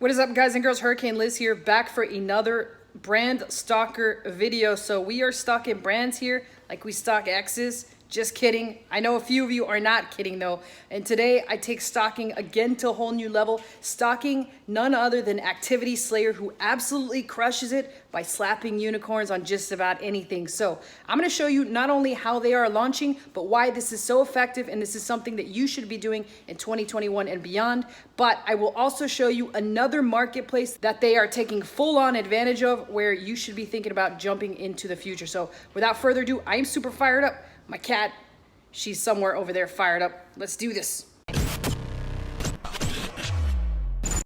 What is up, guys and girls? Hurricane Liz here, back for another brand stalker video. So we are stalking brands here like we stalk exes. Just kidding. I know a few of you are not kidding though. And today I take stalking again to a whole new level. Stalking none other than Activity Slayer, who absolutely crushes it by slapping unicorns on just about anything. So I'm going to show you not only how they are launching, but why this is so effective, and this is something that you should be doing in 2021 and beyond. But I will also show you another marketplace that they are taking full-on advantage of, where you should be thinking about jumping into the future. So without further ado, I am super fired up. My cat, she's somewhere over there fired up. Let's do this.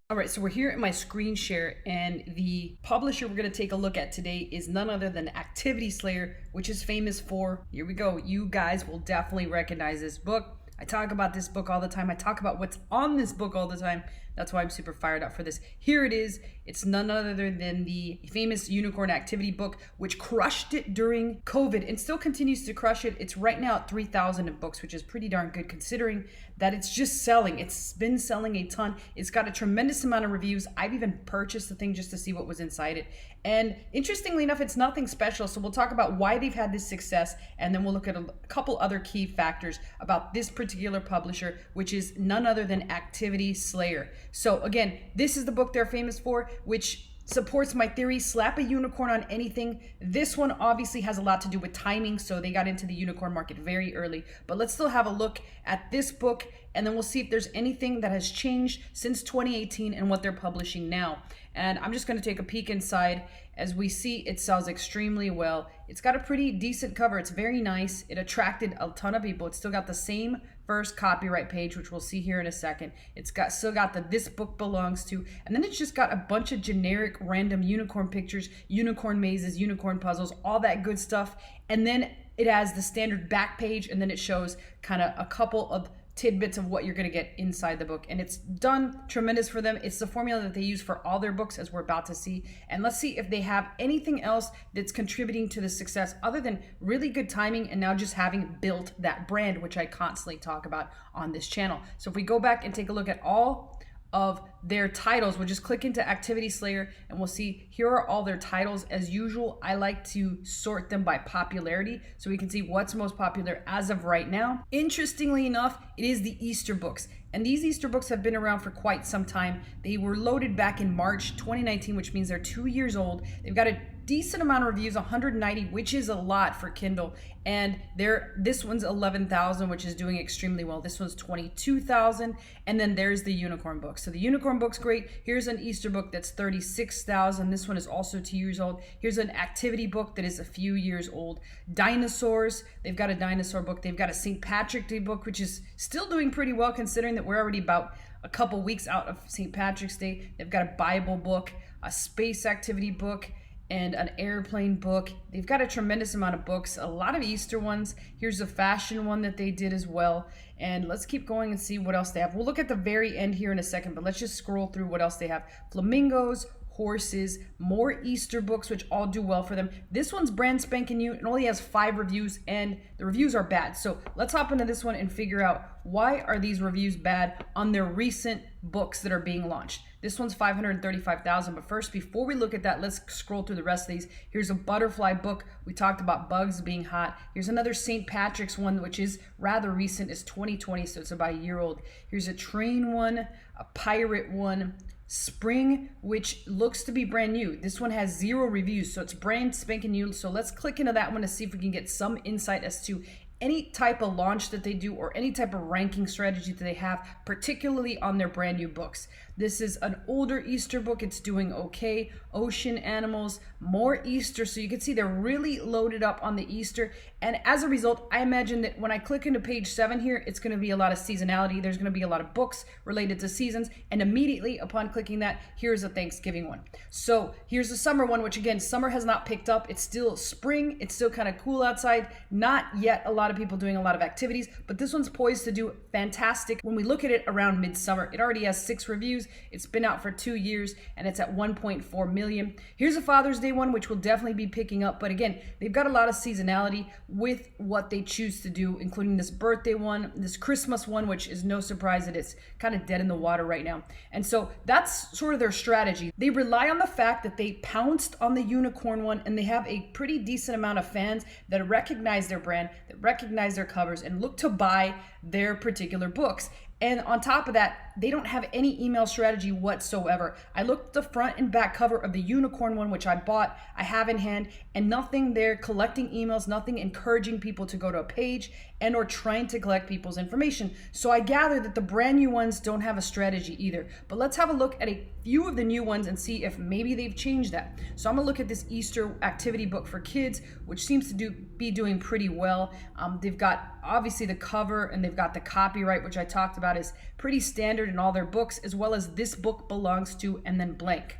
All right, so we're here at my screen share, and the publisher we're gonna take a look at today is none other than Activity Slayer, which is famous for, here we go, you guys will definitely recognize this book. I talk about this book all the time. I talk about what's on this book all the time. That's why I'm super fired up for this. Here it is. It's none other than the famous Unicorn Activity book, which crushed it during COVID and still continues to crush it. It's right now at 3,000 in books, which is pretty darn good considering that it's just selling. It's been selling a ton. It's got a tremendous amount of reviews. I've even purchased the thing just to see what was inside it. And interestingly enough, it's nothing special. So we'll talk about why they've had this success, and then we'll look at a couple other key factors about this particular publisher, which is none other than Activity Slayer. So again, this is the book they're famous for, which supports my theory, slap a unicorn on anything. This one obviously has a lot to do with timing, so they got into the unicorn market very early. But let's still have a look at this book, and then we'll see if there's anything that has changed since 2018 and what they're publishing now. And I'm just going to take a peek inside. As we see, it sells extremely well. It's got a pretty decent cover. It's very nice. It attracted a ton of people. It's still got the same first copyright page, which we'll see here in a second. It's still got the "this book belongs to," and then it's just got a bunch of generic random unicorn pictures, unicorn mazes, unicorn puzzles, all that good stuff. And then it has the standard back page, and then it shows kind of a couple of tidbits of what you're going to get inside the book, and it's done tremendous for them. It's the formula that they use for all their books, as we're about to see. And let's see if they have anything else that's contributing to the success other than really good timing and now just having built that brand, which I constantly talk about on this channel. So if we go back and take a look at all of their titles, we'll just click into Activity Slayer and we'll see here are all their titles. As usual, I like to sort them by popularity so we can see what's most popular as of right now. Interestingly enough, it is the Easter books. And these Easter books have been around for quite some time. They were loaded back in March 2019, which means they're 2 years old. They've got a decent amount of reviews, 190, which is a lot for Kindle. And this one's 11,000, which is doing extremely well. This one's 22,000. And then there's the unicorn book. So the unicorn book's great. Here's an Easter book that's 36,000. This one is also 2 years old. Here's an activity book that is a few years old. Dinosaurs, they've got a dinosaur book. They've got a St. Patrick's Day book, which is still doing pretty well considering that we're already about a couple weeks out of St. Patrick's Day. They've got a Bible book, a space activity book, and an airplane book. They've got a tremendous amount of books, a lot of Easter ones. Here's a fashion one that they did as well. And let's keep going and see what else they have. We'll look at the very end here in a second, but let's just scroll through what else they have. Flamingos, horses, more Easter books, which all do well for them. This one's brand spanking new. It only has 5 reviews, and the reviews are bad. So let's hop into this one and figure out why are these reviews bad on their recent books that are being launched. This one's 535,000, but first, before we look at that, let's scroll through the rest of these. Here's a butterfly book. We talked about bugs being hot. Here's another St. Patrick's one, which is rather recent. It's 2020, so it's about a year old. Here's a train one, a pirate one, spring, which looks to be brand new. This one has 0 reviews, so it's brand spanking new. So let's click into that one to see if we can get some insight as to any type of launch that they do or any type of ranking strategy that they have, particularly on their brand new books. This is an older Easter book. It's doing okay. Ocean animals, more Easter. So you can see they're really loaded up on the Easter. And as a result, I imagine that when I click into page 7 here, it's going to be a lot of seasonality. There's going to be a lot of books related to seasons. And immediately upon clicking that, here's a Thanksgiving one. So here's a summer one, which again, summer has not picked up. It's still spring. It's still kind of cool outside. Not yet a lot of people doing a lot of activities, but this one's poised to do fantastic. When we look at it around midsummer, it already has 6 reviews. It's been out for 2 years and it's at 1.4 million. Here's a Father's Day one, which will definitely be picking up. But again, they've got a lot of seasonality with what they choose to do, including this birthday one, this Christmas one, which is no surprise that it's kind of dead in the water right now. And so that's sort of their strategy. They rely on the fact that they pounced on the unicorn one and they have a pretty decent amount of fans that recognize their brand, that recognize their covers and look to buy their particular books. And on top of that, they don't have any email strategy whatsoever. I looked at the front and back cover of the unicorn one, which I bought, I have in hand, and nothing there collecting emails, nothing encouraging people to go to a page and or trying to collect people's information. So I gather that the brand new ones don't have a strategy either. But let's have a look at a few of the new ones and see if maybe they've changed that. So I'm gonna look at this Easter activity book for kids, which seems to be doing pretty well. They've got obviously the cover and they've got the copyright, which I talked about is pretty standard in all their books, as well as this book belongs to and then blank.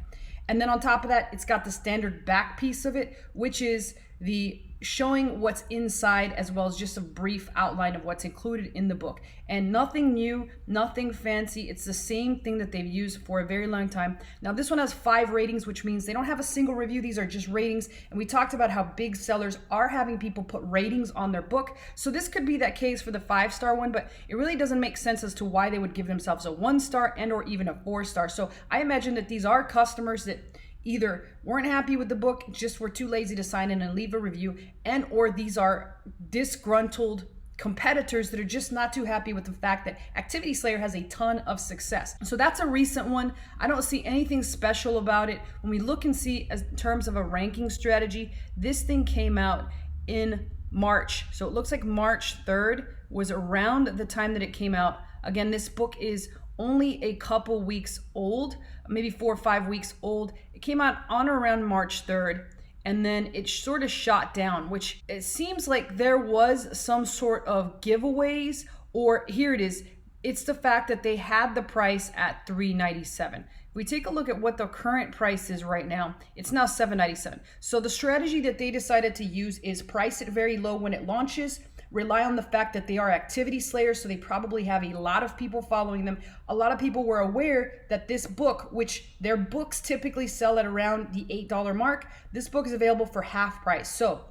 And then on top of that, it's got the standard back piece of it, which is the showing what's inside as well as just a brief outline of what's included in the book. And nothing new, nothing fancy. It's the same thing that they've used for a very long time. Now this one has 5 ratings, which means they don't have a single review. These are just ratings. And we talked about how big sellers are having people put ratings on their book. So this could be that case for the 5-star one, but it really doesn't make sense as to why they would give themselves a 1-star and or even a 4-star. So I imagine that these are customers that either weren't happy with the book, just were too lazy to sign in and leave a review, and or these are disgruntled competitors that are just not too happy with the fact that Activity Slayer has a ton of success. So that's a recent one. I don't see anything special about it. When we look and see as in terms of a ranking strategy, this thing came out in March. So it looks like March 3rd was around the time that it came out. Again, this book is only a couple weeks old, maybe 4 or 5 weeks old. It came out on or around March 3rd, and then it sort of shot down, which it seems like there was some sort of giveaways, or here it is. It's the fact that they had the price at $3.97. If we take a look at what the current price is right now, it's now $7.97. So the strategy that they decided to use is price it very low when it launches, rely on the fact that they are activity slayers, so they probably have a lot of people following them. A lot of people were aware that this book, which their books typically sell at around the $8 mark, this book is available for half price. So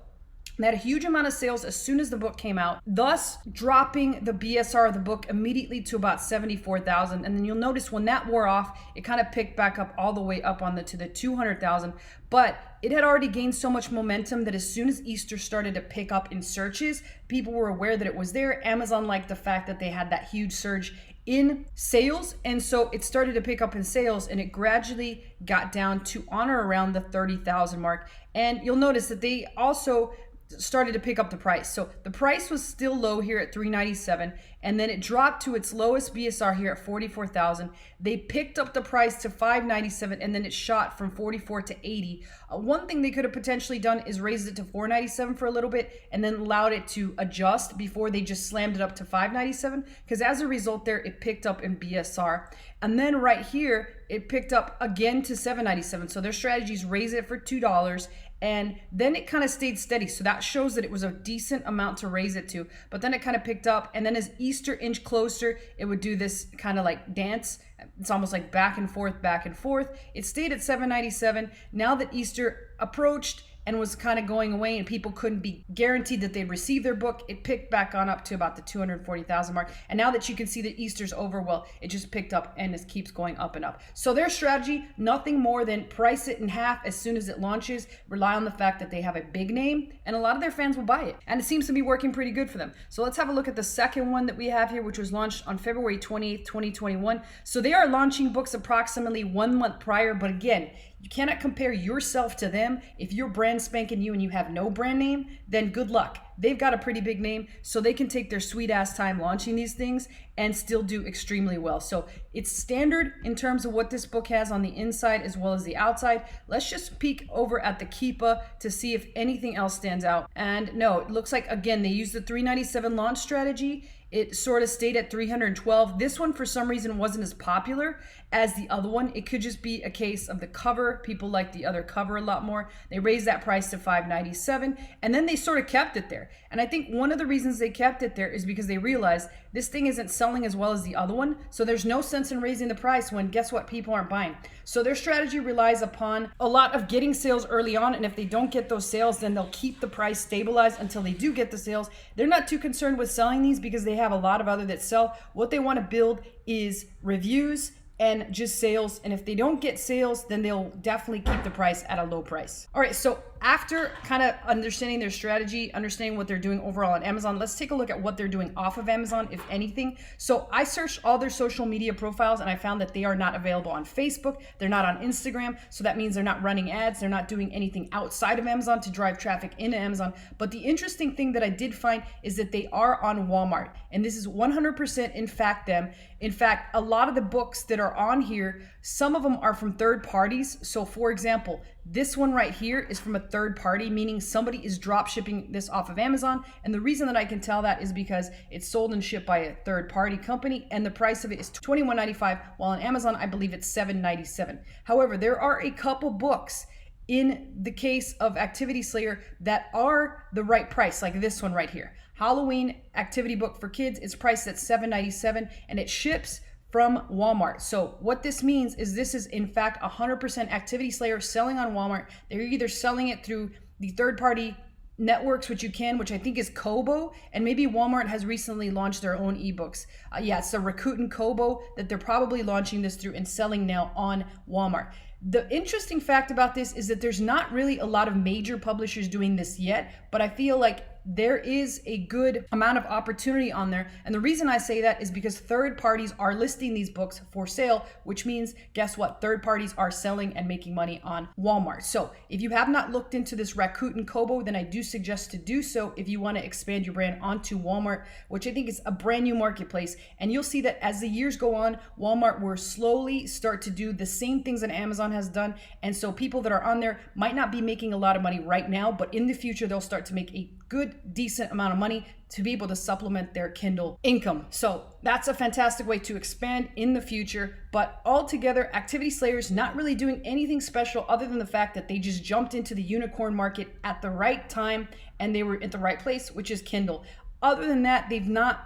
they had a huge amount of sales as soon as the book came out, thus dropping the BSR of the book immediately to about 74,000. And then you'll notice when that wore off, it kind of picked back up all the way up on to the 200,000. But it had already gained so much momentum that as soon as Easter started to pick up in searches, people were aware that it was there. Amazon liked the fact that they had that huge surge in sales, and so it started to pick up in sales, and it gradually got down to on or around the 30,000 mark. And you'll notice that they also started to pick up the price. So the price was still low here at $3.97, and then it dropped to its lowest BSR here at 44,000. They picked up the price to $5.97, and then it shot from 44 to 80. One thing they could have potentially done is raised it to $4.97 for a little bit and then allowed it to adjust before they just slammed it up to $5.97, because as a result there, it picked up in BSR. And then right here, it picked up again to $7.97. So their strategies raise it for $2, and then it kind of stayed steady. So that shows that it was a decent amount to raise it to, but then it kind of picked up, and then as Easter inched closer, it would do this kind of like dance. It's almost like back and forth, back and forth. It stayed at $7.97. Now that Easter approached and was kind of going away and people couldn't be guaranteed that they'd receive their book, it picked back on up to about the 240,000 mark. And now that you can see that Easter's over, well, it just picked up and it keeps going up and up. So their strategy, nothing more than price it in half as soon as it launches, rely on the fact that they have a big name, and a lot of their fans will buy it. And it seems to be working pretty good for them. So let's have a look at the second one that we have here, which was launched on February 28th, 2021. So they are launching books approximately 1 month prior, but again, you cannot compare yourself to them. If you're brand spanking new and you have no brand name, then good luck. They've got a pretty big name, so they can take their sweet ass time launching these things and still do extremely well. So it's standard in terms of what this book has on the inside as well as the outside. Let's just peek over at the Keepa to see if anything else stands out. And no, it looks like, again, they used the $3.97 launch strategy, it sort of stayed at 312. This one for some reason wasn't as popular as the other one. It could just be a case of the cover. People like the other cover a lot more. They raised that price to $597, and then they sort of kept it there. And I think one of the reasons they kept it there is because they realized this thing isn't selling as well as the other one, so there's no sense in raising the price when, guess what, people aren't buying. So their strategy relies upon a lot of getting sales early on, and if they don't get those sales, then they'll keep the price stabilized until they do get the sales. They're not too concerned with selling these because they have a lot of other that sell. What they want to build is reviews and just sales. And if they don't get sales, then they'll definitely keep the price at a low price. All right, so after kind of understanding their strategy, understanding what they're doing overall on Amazon, let's take a look at what they're doing off of Amazon, if anything. So I searched all their social media profiles and I found that they are not available on Facebook. They're not on Instagram. So that means they're not running ads. They're not doing anything outside of Amazon to drive traffic into Amazon. But the interesting thing that I did find is that they are on Walmart. And this is 100% in fact them. In fact, a lot of the books that are on here, some of them are from third parties. So for example, this one right here is from a third party, meaning somebody is drop shipping this off of Amazon. And the reason that I can tell that is because it's sold and shipped by a third party company, and the price of it is $21.95, while on Amazon, I believe it's $7.97. However, there are a couple books in the case of Activity Slayer that are the right price, like this one right here. Halloween activity book for kids is priced at $7.97, and it ships from Walmart. So what this means is this is in fact 100% Activity Slayer selling on Walmart. They're either selling it through the third party networks, which I think is Kobo, and maybe Walmart has recently launched their own ebooks. It's the Rakuten Kobo that they're probably launching this through and selling now on Walmart. The interesting fact about this is that there's not really a lot of major publishers doing this yet, but I feel like there is a good amount of opportunity on there. And the reason I say that is because third parties are listing these books for sale, which means, guess what? Third parties are selling and making money on Walmart. So if you have not looked into this Rakuten Kobo, then I do suggest to do so if you want to expand your brand onto Walmart, which I think is a brand new marketplace. And you'll see that as the years go on, Walmart will slowly start to do the same things that Amazon has done. And so people that are on there might not be making a lot of money right now, but in the future, they'll start to make a good, decent amount of money to be able to supplement their Kindle income. So that's a fantastic way to expand in the future. But altogether, Activity Slayer is not really doing anything special other than the fact that they just jumped into the unicorn market at the right time and they were at the right place, which is Kindle. Other than that,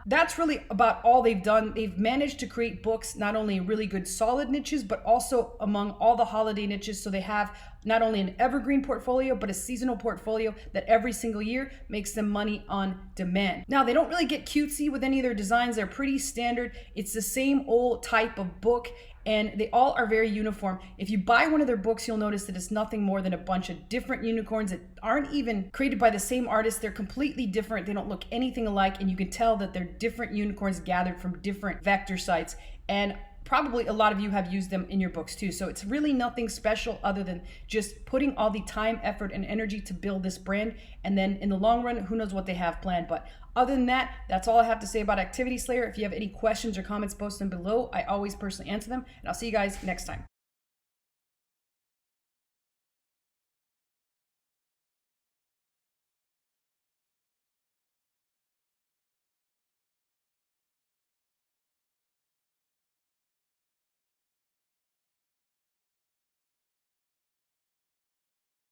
that's really about all they've done. They've managed to create books, not only really good solid niches, but also among all the holiday niches. So they have not only an evergreen portfolio, but a seasonal portfolio that every single year makes them money on demand. Now, they don't really get cutesy with any of their designs. They're pretty standard. It's the same old type of book, and they all are very uniform. If you buy one of their books, you'll notice that it's nothing more than a bunch of different unicorns that aren't even created by the same artist. They're completely different. They don't look anything alike, and you can tell that they're different unicorns gathered from different vector sites. And probably a lot of you have used them in your books too. So it's really nothing special other than just putting all the time, effort, and energy to build this brand. And then in the long run, who knows what they have planned. But other than that, that's all I have to say about Activity Slayer. If you have any questions or comments, post them below. I always personally answer them. And I'll see you guys next time.